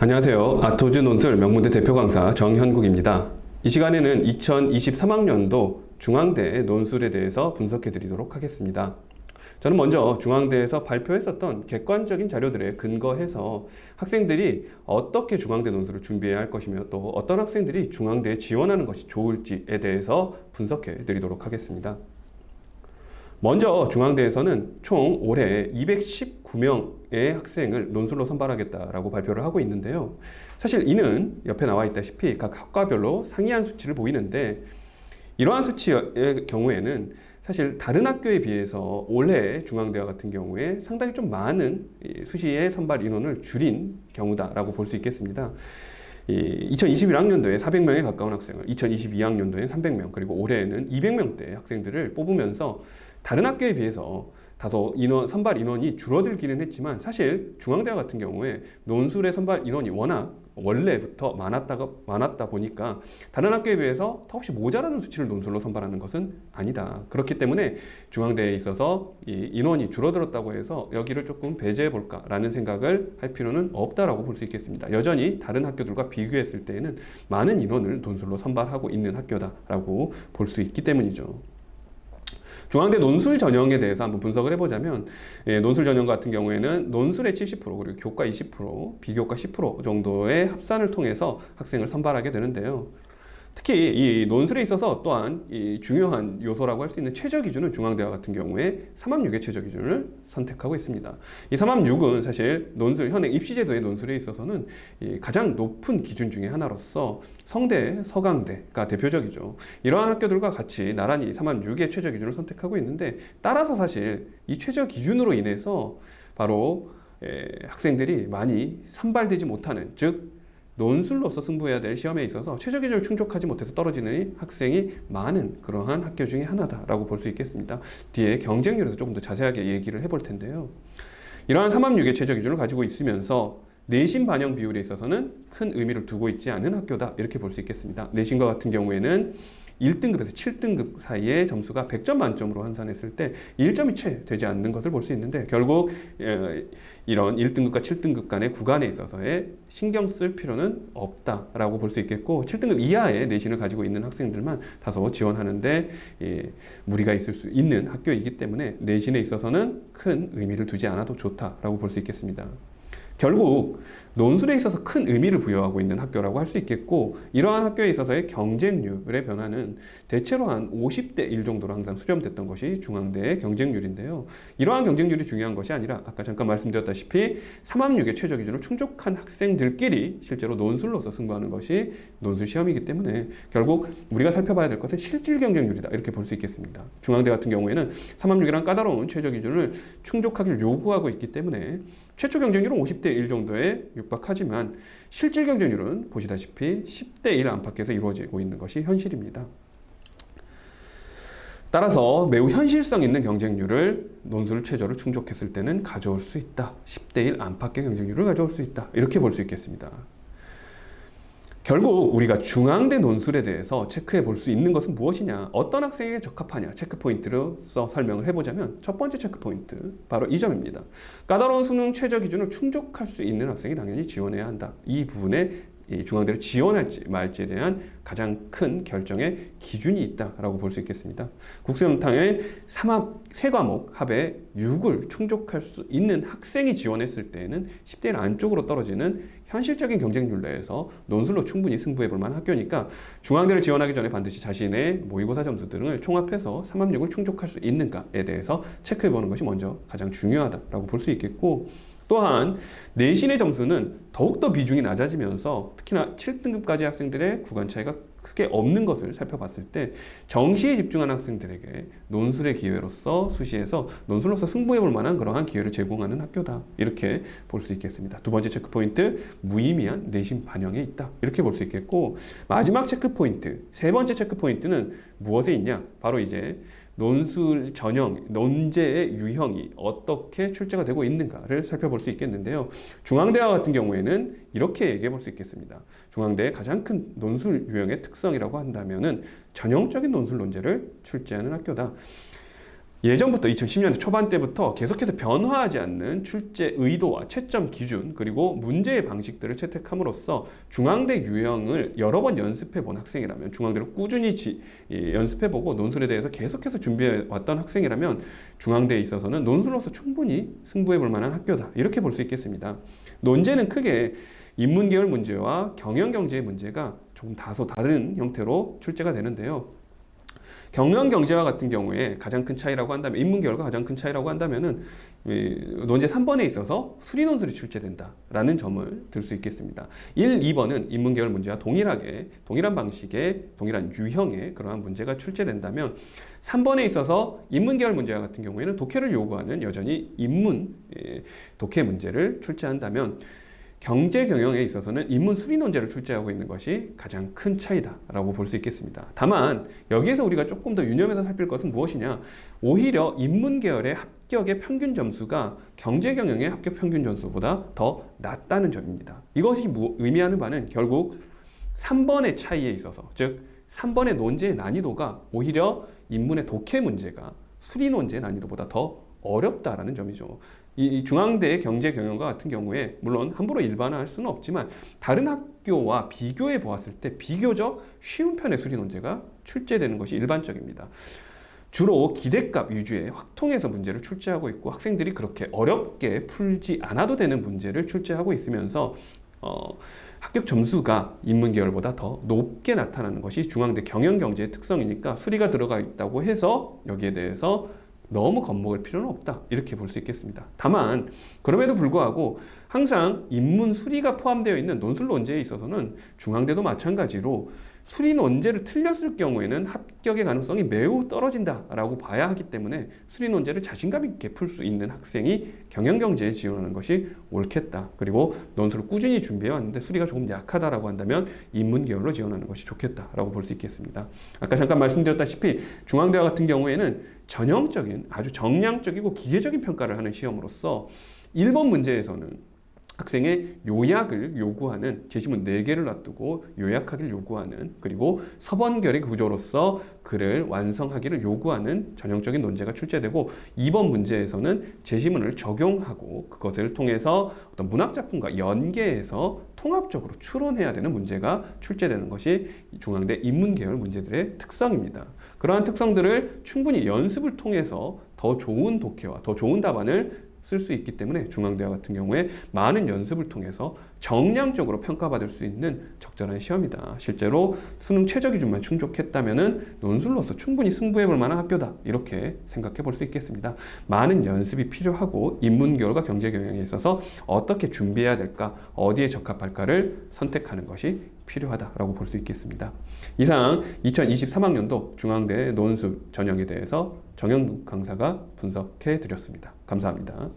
안녕하세요. 아토즈 논술 명문대 대표 강사 정현국입니다. 이 시간에는 2023학년도 중앙대 논술에 대해서 분석해 드리도록 하겠습니다. 저는 먼저 중앙대에서 발표했었던 객관적인 자료들에 근거해서 학생들이 어떻게 중앙대 논술을 준비해야 할 것이며 또 어떤 학생들이 중앙대에 지원하는 것이 좋을지에 대해서 분석해 드리도록 하겠습니다. 먼저 중앙대에서는 총 올해 219명의 학생을 논술로 선발하겠다라고 발표를 하고 있는데요. 사실 이는 옆에 나와 있다시피 각 학과별로 상이한 수치를 보이는데, 이러한 수치의 경우에는 사실 다른 학교에 비해서 올해 중앙대와 같은 경우에 상당히 좀 많은 수시의 선발 인원을 줄인 경우다라고 볼 수 있겠습니다. 2021학년도에 400명에 가까운 학생을, 2022학년도에 300명, 그리고 올해에는 200명대 학생들을 뽑으면서 다른 학교에 비해서 다소 선발 인원이 줄어들기는 했지만, 사실 중앙대와 같은 경우에 논술의 선발 인원이 워낙 원래부터 많았다 보니까 다른 학교에 비해서 더없이 모자라는 수치를 논술로 선발하는 것은 아니다. 그렇기 때문에 중앙대에 있어서 이 인원이 줄어들었다고 해서 여기를 조금 배제해 볼까라는 생각을 할 필요는 없다라고 볼 수 있겠습니다. 여전히 다른 학교들과 비교했을 때에는 많은 인원을 논술로 선발하고 있는 학교다라고 볼 수 있기 때문이죠. 중앙대 논술 전형에 대해서 한번 분석을 해보자면, 논술 전형 같은 경우에는 논술의 70% 그리고 교과 20%, 비교과 10% 정도의 합산을 통해서 학생을 선발하게 되는데요. 특히 이 논술에 있어서 또한 이 중요한 요소라고 할 수 있는 최저 기준은 중앙대와 같은 경우에 3합6의 최저 기준을 선택하고 있습니다. 이 3합6은 사실 논술, 현행 입시제도의 논술에 있어서는 가장 높은 기준 중에 하나로서 성대, 서강대가 대표적이죠. 이러한 학교들과 같이 나란히 3합6의 최저 기준을 선택하고 있는데, 따라서 사실 이 최저 기준으로 인해서 바로 학생들이 많이 선발되지 못하는, 즉 논술로서 승부해야 될 시험에 있어서 최저 기준을 충족하지 못해서 떨어지는 학생이 많은 그러한 학교 중에 하나다라고 볼 수 있겠습니다. 뒤에 경쟁률에서 조금 더 자세하게 얘기를 해볼 텐데요. 이러한 3합6의 최저 기준을 가지고 있으면서 내신 반영 비율에 있어서는 큰 의미를 두고 있지 않은 학교다, 이렇게 볼 수 있겠습니다. 내신과 같은 경우에는 1등급에서 7등급 사이의 점수가 100점 만점으로 환산했을 때 1점이 채 되지 않는 것을 볼 수 있는데, 결국 이런 1등급과 7등급 간의 구간에 있어서의 신경 쓸 필요는 없다라고 볼 수 있겠고, 7등급 이하의 내신을 가지고 있는 학생들만 다소 지원하는데 무리가 있을 수 있는 학교이기 때문에 내신에 있어서는 큰 의미를 두지 않아도 좋다라고 볼 수 있겠습니다. 결국 논술에 있어서 큰 의미를 부여하고 있는 학교라고 할 수 있겠고, 이러한 학교에 있어서의 경쟁률의 변화는 대체로 한 50대 1 정도로 항상 수렴됐던 것이 중앙대의 경쟁률인데요. 이러한 경쟁률이 중요한 것이 아니라 아까 잠깐 말씀드렸다시피 3합6의 최저 기준을 충족한 학생들끼리 실제로 논술로서 승부하는 것이 논술 시험이기 때문에 결국 우리가 살펴봐야 될 것은 실질 경쟁률이다, 이렇게 볼 수 있겠습니다. 중앙대 같은 경우에는 3합6이란 까다로운 최저 기준을 충족하기를 요구하고 있기 때문에 최초 경쟁률은 50대 1 정도에 육박하지만 실질 경쟁률은 보시다시피 10대 1 안팎에서 이루어지고 있는 것이 현실입니다. 따라서 매우 현실성 있는 경쟁률을 논술 최저를 충족했을 때는 가져올 수 있다. 10대 1 안팎의 경쟁률을 가져올 수 있다, 이렇게 볼 수 있겠습니다. 결국 우리가 중앙대 논술에 대해서 체크해 볼 수 있는 것은 무엇이냐, 어떤 학생에게 적합하냐, 체크포인트로서 설명을 해보자면 첫 번째 체크포인트, 바로 이 점입니다. 까다로운 수능 최저 기준을 충족할 수 있는 학생이 당연히 지원해야 한다. 이 부분에 중앙대를 지원할지 말지에 대한 가장 큰 결정의 기준이 있다라고 볼 수 있겠습니다. 국수영탕의 3합 3과목 합의 6을 충족할 수 있는 학생이 지원했을 때에는 10대 1 안쪽으로 떨어지는 현실적인 경쟁률 내에서 논술로 충분히 승부해 볼 만한 학교니까 중앙대를 지원하기 전에 반드시 자신의 모의고사 점수 등을 총합해서 3합6을 충족할 수 있는가에 대해서 체크해 보는 것이 먼저 가장 중요하다라고 볼 수 있겠고, 또한 내신의 점수는 더욱더 비중이 낮아지면서 특히나 7등급까지 학생들의 구간 차이가 크게 없는 것을 살펴봤을 때 정시에 집중하는 학생들에게 논술의 기회로서 수시에서 논술로서 승부해 볼 만한 그러한 기회를 제공하는 학교다, 이렇게 볼 수 있겠습니다. 두 번째 체크포인트, 무의미한 내신 반영에 있다, 이렇게 볼 수 있겠고, 마지막 체크포인트, 세 번째 체크포인트는 무엇에 있냐, 바로 이제 논술 전형, 논제의 유형이 어떻게 출제가 되고 있는가를 살펴볼 수 있겠는데요. 중앙대와 같은 경우에는 이렇게 얘기해 볼 수 있겠습니다. 중앙대의 가장 큰 논술 유형의 특성이라고 한다면은 전형적인 논술 논제를 출제하는 학교다. 예전부터 2010년대 초반 때부터 계속해서 변화하지 않는 출제 의도와 채점 기준 그리고 문제의 방식들을 채택함으로써 중앙대 유형을 여러 번 연습해 본 학생이라면, 중앙대를 꾸준히 연습해보고 논술에 대해서 계속해서 준비해 왔던 학생이라면 중앙대에 있어서는 논술로서 충분히 승부해 볼 만한 학교다, 이렇게 볼 수 있겠습니다. 논제는 크게 인문계열 문제와 경영경제의 문제가 조금 다소 다른 형태로 출제가 되는데요. 경영경제와 같은 경우에 가장 큰 차이라고 한다면, 인문계열과 가장 큰 차이라고 한다면은 논제 3번에 있어서 수리논술이 출제된다라는 점을 들 수 있겠습니다. 1, 2번은 인문계열 문제와 동일한 방식의 동일한 유형의 그러한 문제가 출제된다면, 3번에 있어서 인문계열 문제와 같은 경우에는 독해를 요구하는 여전히 인문 독해 문제를 출제한다면, 경제 경영에 있어서는 인문 수리 논제를 출제하고 있는 것이 가장 큰 차이다라고 볼 수 있겠습니다. 다만 여기에서 우리가 조금 더 유념해서 살필 것은 무엇이냐? 오히려 인문 계열의 합격의 평균 점수가 경제 경영의 합격 평균 점수보다 더 낮다는 점입니다. 이것이 의미하는 바는 결국 3번의 차이에 있어서, 즉 3번의 논제의 난이도가 오히려 인문의 독해 문제가 수리 논제의 난이도보다 더 어렵다라는 점이죠. 이 중앙대 경제 경영과 같은 경우에 물론 함부로 일반화할 수는 없지만 다른 학교와 비교해 보았을 때 비교적 쉬운 편의 수리 논제가 출제되는 것이 일반적입니다. 주로 기대값 위주의 확통에서 문제를 출제하고 있고, 학생들이 그렇게 어렵게 풀지 않아도 되는 문제를 출제하고 있으면서 합격 점수가 인문계열보다 더 높게 나타나는 것이 중앙대 경영경제의 특성이니까 수리가 들어가 있다고 해서 여기에 대해서 너무 겁먹을 필요는 없다, 이렇게 볼 수 있겠습니다. 다만 그럼에도 불구하고 항상 인문 수리가 포함되어 있는 논술 논제에 있어서는 중앙대도 마찬가지로 수리 논제를 틀렸을 경우에는 합격의 가능성이 매우 떨어진다라고 봐야 하기 때문에 수리 논제를 자신감 있게 풀 수 있는 학생이 경영경제에 지원하는 것이 옳겠다. 그리고 논술을 꾸준히 준비해 왔는데 수리가 조금 약하다라고 한다면 인문계열로 지원하는 것이 좋겠다라고 볼 수 있겠습니다. 아까 잠깐 말씀드렸다시피 중앙대와 같은 경우에는 전형적인 아주 정량적이고 기계적인 평가를 하는 시험으로서 1번 문제에서는 학생의 요약을 요구하는, 제시문 4개를 놔두고 요약하기를 요구하는, 그리고 서번결의 구조로서 글을 완성하기를 요구하는 전형적인 논제가 출제되고, 2번 문제에서는 제시문을 적용하고 그것을 통해서 어떤 문학작품과 연계해서 통합적으로 추론해야 되는 문제가 출제되는 것이 중앙대 인문계열 문제들의 특성입니다. 그러한 특성들을 충분히 연습을 통해서 더 좋은 독해와 더 좋은 답안을 쓸 수 있기 때문에 중앙대와 같은 경우에 많은 연습을 통해서 정량적으로 평가받을 수 있는 적절한 시험이다. 실제로 수능 최저 기준만 충족했다면은 논술로서 충분히 승부해 볼 만한 학교다, 이렇게 생각해 볼 수 있겠습니다. 많은 연습이 필요하고 인문계열과 경제경영에 있어서 어떻게 준비해야 될까, 어디에 적합할까를 선택하는 것이 필요하다라고 볼 수 있겠습니다. 이상 2023학년도 중앙대 논술 전형에 대해서 정영국 강사가 분석해 드렸습니다. 감사합니다.